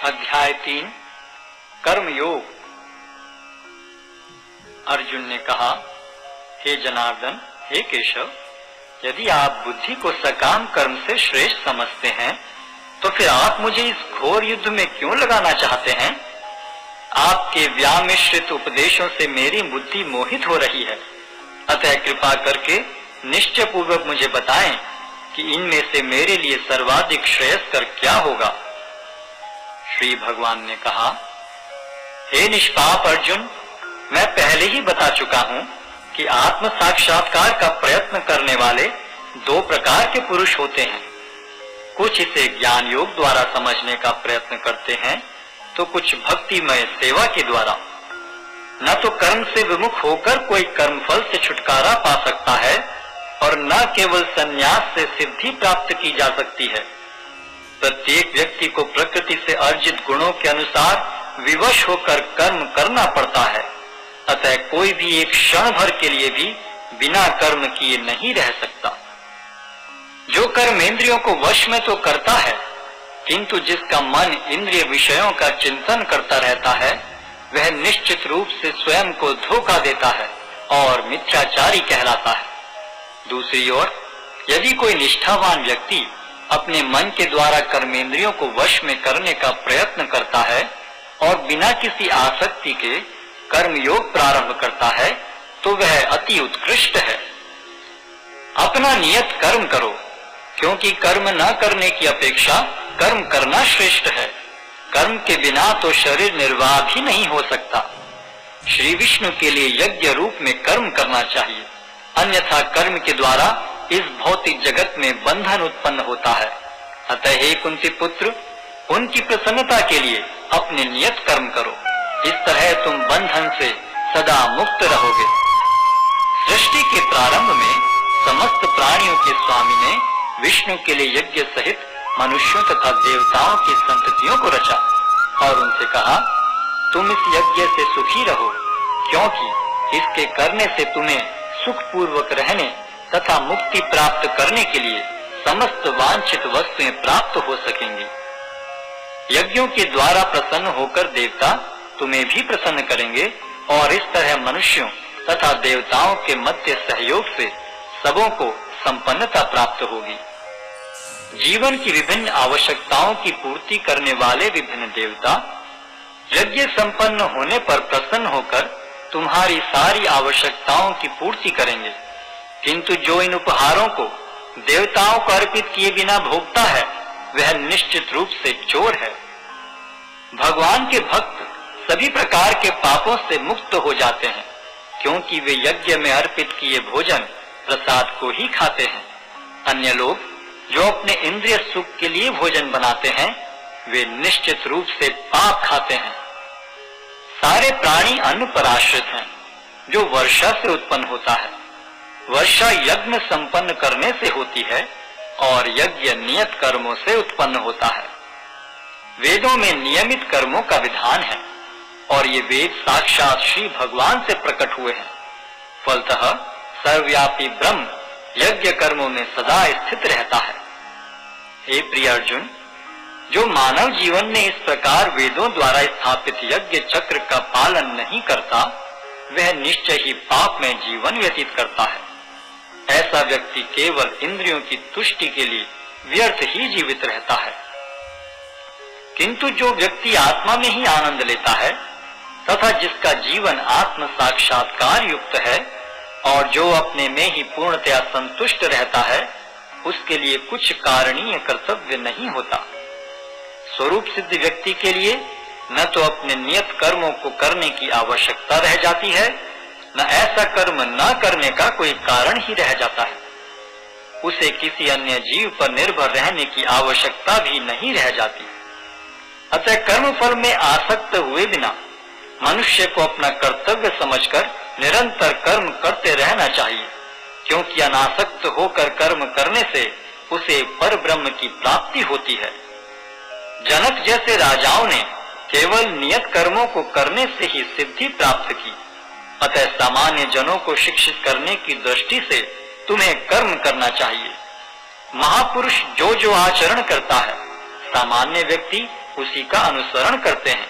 अध्याय 3 कर्म योग। अर्जुन ने कहा, हे जनार्दन, हे केशव, यदि आप बुद्धि को सकाम कर्म से श्रेष्ठ समझते हैं तो फिर आप मुझे इस घोर युद्ध में क्यों लगाना चाहते हैं? आपके व्यामिश्रित उपदेशों से मेरी बुद्धि मोहित हो रही है, अतः कृपा करके निश्चय पूर्वक मुझे बताएं कि इनमें से मेरे लिए सर्वाधिक श्रेयस्कर क्या होगा। श्री भगवान ने कहा, हे निष्पाप अर्जुन, मैं पहले ही बता चुका हूं कि आत्म साक्षात्कार का प्रयत्न करने वाले दो प्रकार के पुरुष होते हैं। कुछ इसे ज्ञान योग द्वारा समझने का प्रयत्न करते हैं तो कुछ भक्तिमय सेवा के द्वारा। न तो कर्म से विमुख होकर कोई कर्मफल से छुटकारा पा सकता है और न केवल संन्यास से सिद्धि प्राप्त की जा सकती है। प्रत्येक व्यक्ति को प्रकृति से अर्जित गुणों के अनुसार विवश होकर कर्म करना पड़ता है, अतः कोई भी एक क्षण भर के लिए भी बिना कर्म किए नहीं रह सकता। जो कर्म इंद्रियों को वश में तो करता है, किंतु जिसका मन इंद्रिय विषयों का चिंतन करता रहता है, वह निश्चित रूप से स्वयं को धोखा देता है और मिथ्याचारी कहलाता है। दूसरी ओर यदि कोई निष्ठावान व्यक्ति अपने मन के द्वारा कर्मेंद्रियों को वश में करने का प्रयत्न करता है और बिना किसी आसक्ति के कर्म योग प्रारंभ करता है, तो वह अति उत्कृष्ट है। अपना नियत कर्म करो, क्योंकि कर्म न करने की अपेक्षा कर्म करना श्रेष्ठ है। कर्म के बिना तो शरीर निर्वाह भी नहीं हो सकता। श्री विष्णु के लिए यज्ञ रूप में कर्म करना चाहिए, अन्यथा कर्म के द्वारा इस भौतिक जगत में बंधन उत्पन्न होता है। अतः हे कुंती पुत्र, उनकी प्रसन्नता के लिए अपने नियत कर्म करो, इस तरह तुम बंधन से सदा मुक्त रहोगे। सृष्टि के प्रारंभ में समस्त प्राणियों के स्वामी ने विष्णु के लिए यज्ञ सहित मनुष्यों तथा देवताओं की संततियों को रचा और उनसे कहा, तुम इस यज्ञ से सुखी रहो, क्योंकि इसके करने से तुम्हें सुख पूर्वक रहने तथा मुक्ति प्राप्त करने के लिए समस्त वांछित वस्तुएं प्राप्त हो सकेंगी। यज्ञों के द्वारा प्रसन्न होकर देवता तुम्हें भी प्रसन्न करेंगे और इस तरह मनुष्यों तथा देवताओं के मध्य सहयोग से सबों को संपन्नता प्राप्त होगी। जीवन की विभिन्न आवश्यकताओं की पूर्ति करने वाले विभिन्न देवता यज्ञ संपन्न होने पर प्रसन्न होकर तुम्हारी सारी आवश्यकताओं की पूर्ति करेंगे, किंतु जो इन उपहारों को देवताओं को अर्पित किए बिना भोगता है, वह निश्चित रूप से चोर है। भगवान के भक्त सभी प्रकार के पापों से मुक्त हो जाते हैं, क्योंकि वे यज्ञ में अर्पित किए भोजन प्रसाद को ही खाते हैं। अन्य लोग जो अपने इंद्रिय सुख के लिए भोजन बनाते हैं, वे निश्चित रूप से पाप खाते हैं। सारे प्राणी अन्न पर आश्रित हैं, जो वर्षा से उत्पन्न होता है। वर्षा यज्ञ संपन्न करने से होती है और यज्ञ नियत कर्मों से उत्पन्न होता है। वेदों में नियमित कर्मों का विधान है और ये वेद साक्षात श्री भगवान से प्रकट हुए हैं। फलतः सर्वव्यापी ब्रह्म यज्ञ कर्मों में सदा स्थित रहता है। हे प्रिय अर्जुन, जो मानव जीवन में इस प्रकार वेदों द्वारा स्थापित यज्ञ चक्र का पालन नहीं करता, वह निश्चय ही पाप में जीवन व्यतीत करता है। ऐसा व्यक्ति केवल इंद्रियों की तुष्टि के लिए व्यर्थ ही जीवित रहता है। किंतु जो व्यक्ति आत्मा में ही आनंद लेता है तथा जिसका जीवन आत्म साक्षात्कार युक्त है और जो अपने में ही पूर्णतया संतुष्ट रहता है, उसके लिए कुछ कारणीय कर्तव्य नहीं होता। स्वरूप सिद्ध व्यक्ति के लिए न तो अपने नियत कर्मों को करने की आवश्यकता रह जाती है, न ऐसा कर्म न करने का कोई कारण ही रह जाता है। उसे किसी अन्य जीव पर निर्भर रहने की आवश्यकता भी नहीं रह जाती। अतः कर्म फल में आसक्त हुए बिना मनुष्य को अपना कर्तव्य समझकर निरंतर कर्म करते रहना चाहिए, क्योंकि अनासक्त होकर कर्म करने से उसे पर ब्रह्म की प्राप्ति होती है। जनक जैसे राजाओं ने केवल नियत कर्मों को करने से ही सिद्धि प्राप्त की, अतः सामान्य जनों को शिक्षित करने की दृष्टि से तुम्हें कर्म करना चाहिए। महापुरुष जो जो आचरण करता है, सामान्य व्यक्ति उसी का अनुसरण करते हैं।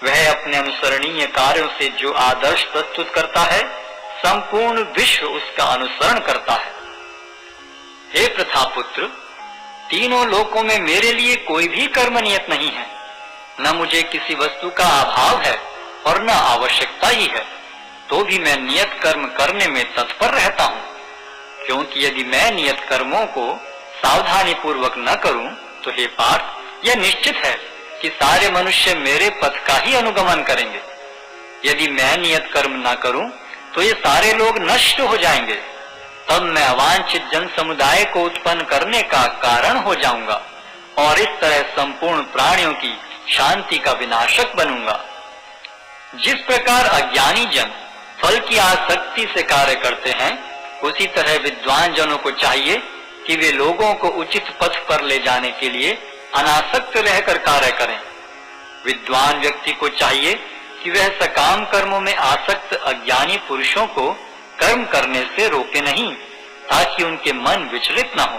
वह अपने अनुसरणीय कार्यों से जो आदर्श प्रस्तुत करता है, संपूर्ण विश्व उसका अनुसरण करता है। हे प्रथापुत्र, तीनों लोकों में मेरे लिए कोई भी कर्म नियत नहीं है। न मुझे किसी वस्तु का अभाव है और न आवश्यकता ही है, तो भी मैं नियत कर्म करने में तत्पर रहता हूँ। क्योंकि यदि मैं नियत कर्मों को सावधानी पूर्वक न करूं, तो हे पार्थ, यह निश्चित है कि सारे मनुष्य मेरे पथ का ही अनुगमन करेंगे। यदि मैं नियत कर्म न करूं, तो ये सारे लोग नष्ट हो जाएंगे। तब मैं अवांछित जन समुदाय को उत्पन्न करने का कारण हो जाऊंगा और इस तरह संपूर्ण प्राणियों की शांति का विनाशक बनूंगा। जिस प्रकार अज्ञानी जन फल की आसक्ति से कार्य करते हैं, उसी तरह विद्वान जनों को चाहिए कि वे लोगों को उचित पथ पर ले जाने के लिए अनासक्त रहकर कार्य करें। विद्वान व्यक्ति को चाहिए कि वह सकाम कर्मों में आसक्त अज्ञानी पुरुषों को कर्म करने से रोके नहीं, ताकि उनके मन विचलित न हो,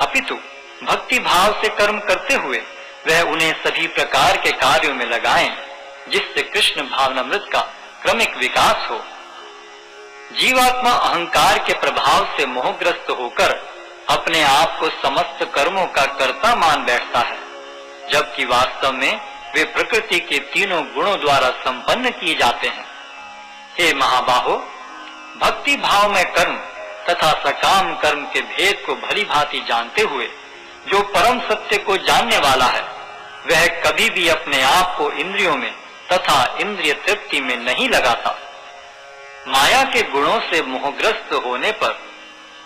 अपितु भक्ति भाव से कर्म करते हुए वह उन्हें सभी प्रकार के कार्यों में लगाएं, जिससे कृष्ण भावनामृत का क्रमिक विकास हो। जीवात्मा अहंकार के प्रभाव से मोहग्रस्त होकर अपने आप को समस्त कर्मों का कर्ता मान बैठता है, जबकि वास्तव में वे प्रकृति के तीनों गुणों द्वारा संपन्न किए जाते हैं। हे महाबाहो, भक्ति भाव में कर्म तथा सकाम कर्म के भेद को भली भांति जानते हुए जो परम सत्य को जानने वाला है, वह कभी भी अपने आप को इंद्रियों में तथा इंद्रिय तृप्ति में नहीं लगाता। माया के गुणों से मोहग्रस्त होने पर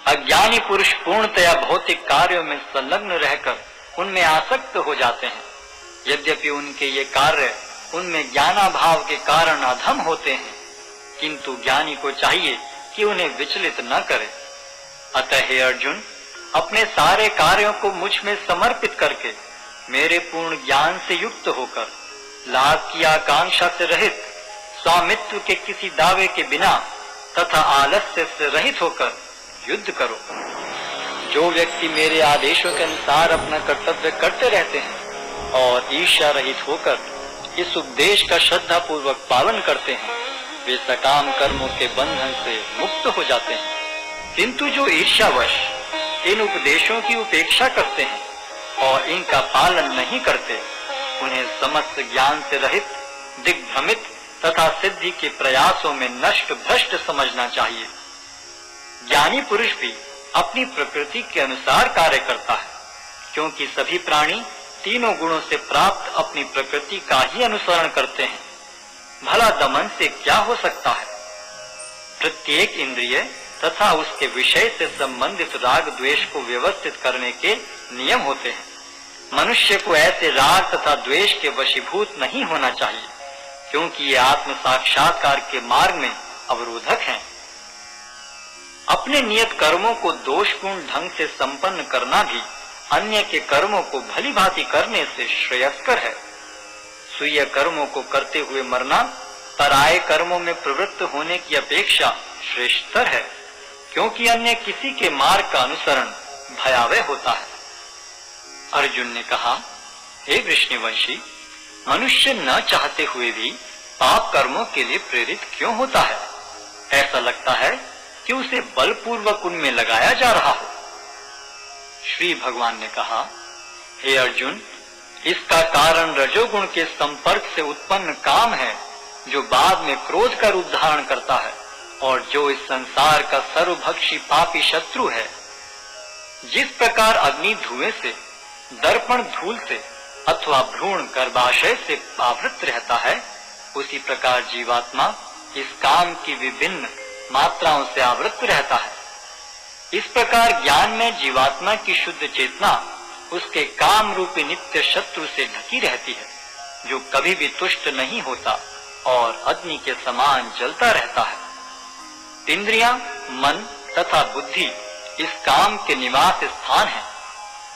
अज्ञानी पुरुष पूर्णतया भौतिक कार्यों में संलग्न रहकर उनमें आसक्त हो जाते हैं। यद्यपि उनके ये कार्य उनमें ज्ञानाभाव के कारण अधम होते हैं, किंतु ज्ञानी को चाहिए कि उन्हें विचलित न करे। अतः हे अर्जुन, अपने सारे कार्यों को मुझ में समर्पित करके मेरे पूर्ण ज्ञान से युक्त होकर लाभ की आकांक्षा से रहित, स्वामित्व के किसी दावे के बिना तथा आलस्य से रहित होकर युद्ध करो। जो व्यक्ति मेरे आदेशों के अनुसार अपना कर्तव्य करते रहते हैं और ईर्ष्या रहित होकर इस उपदेश का श्रद्धा पूर्वक पालन करते हैं, वे सकाम कर्मों के बंधन से मुक्त हो जाते हैं। किंतु जो ईर्ष्यावश इन उपदेशों की उपेक्षा करते हैं और इनका पालन नहीं करते, उन्हें समस्त ज्ञान से रहित, दिग्भ्रमित तथा सिद्धि के प्रयासों में नष्ट भ्रष्ट समझना चाहिए। ज्ञानी पुरुष भी अपनी प्रकृति के अनुसार कार्य करता है, क्योंकि सभी प्राणी तीनों गुणों से प्राप्त अपनी प्रकृति का ही अनुसरण करते हैं। भला दमन से क्या हो सकता है? प्रत्येक इंद्रिय तथा उसके विषय से संबंधित राग द्वेष को व्यवस्थित करने के नियम होते हैं। मनुष्य को ऐसे राग तथा द्वेष के वशीभूत नहीं होना चाहिए, क्योंकि ये आत्म साक्षात्कार के मार्ग में अवरोधक हैं। अपने नियत कर्मों को दोषपूर्ण ढंग से संपन्न करना भी अन्य के कर्मों को भली भांति करने से श्रेयस्कर है। स्वीय कर्मों को करते हुए मरना पराये कर्मों में प्रवृत्त होने की अपेक्षा श्रेष्ठतर है, क्योंकि अन्य किसी के मार्ग का अनुसरण भयावह होता है। अर्जुन ने कहा, हे वृष्णिवंशी, मनुष्य न चाहते हुए भी पाप कर्मों के लिए प्रेरित क्यों होता है? ऐसा लगता है कि उसे बलपूर्वक उनमें लगाया जा रहा हो। श्री भगवान ने कहा, हे अर्जुन, इसका कारण रजोगुण के संपर्क से उत्पन्न काम है, जो बाद में क्रोध का रूप धारण करता है और जो इस संसार का सर्वभक्षी पापी शत्रु है। जिस प्रकार अग्नि धुएं से, दर्पण धूल से अथवा भ्रूण गर्भाशय से आवृत रहता है, उसी प्रकार जीवात्मा इस काम की विभिन्न मात्राओं से आवृत रहता है। इस प्रकार ज्ञान में जीवात्मा की शुद्ध चेतना उसके काम रूपी नित्य शत्रु से ढकी रहती है, जो कभी भी तुष्ट नहीं होता और अग्नि के समान जलता रहता है। इंद्रियां, मन तथा बुद्धि इस काम के निवास स्थान हैं।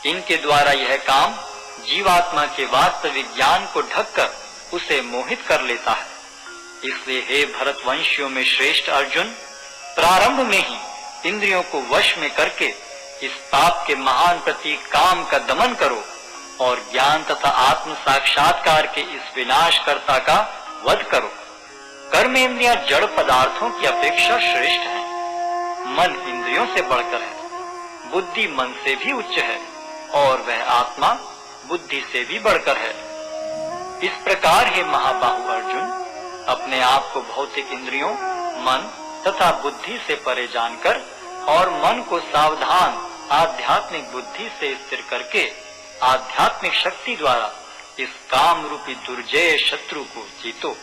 इनके द्वारा यह काम जीवात्मा के वास्तविक ज्ञान को ढककर उसे मोहित कर लेता है। इसलिए हे भरतवंशियों में श्रेष्ठ अर्जुन, प्रारंभ में ही इंद्रियों को वश में करके इस पाप के महान प्रतीक काम का दमन करो और ज्ञान तथा आत्म साक्षात्कार के इस विनाशकर्ता का वध करो। कर्मेंद्रियां जड़ पदार्थों की अपेक्षा श्रेष्ठ हैं। मन इंद्रियों से बढ़कर है, बुद्धि मन से भी उच्च है और वह आत्मा बुद्धि से भी बढ़कर है। इस प्रकार हे महाबाहु अर्जुन, अपने आप को भौतिक इंद्रियों, मन तथा बुद्धि से परे जानकर और मन को सावधान आध्यात्मिक बुद्धि से स्थिर करके आध्यात्मिक शक्ति द्वारा इस काम रूपी दुर्जय शत्रु को जीतो।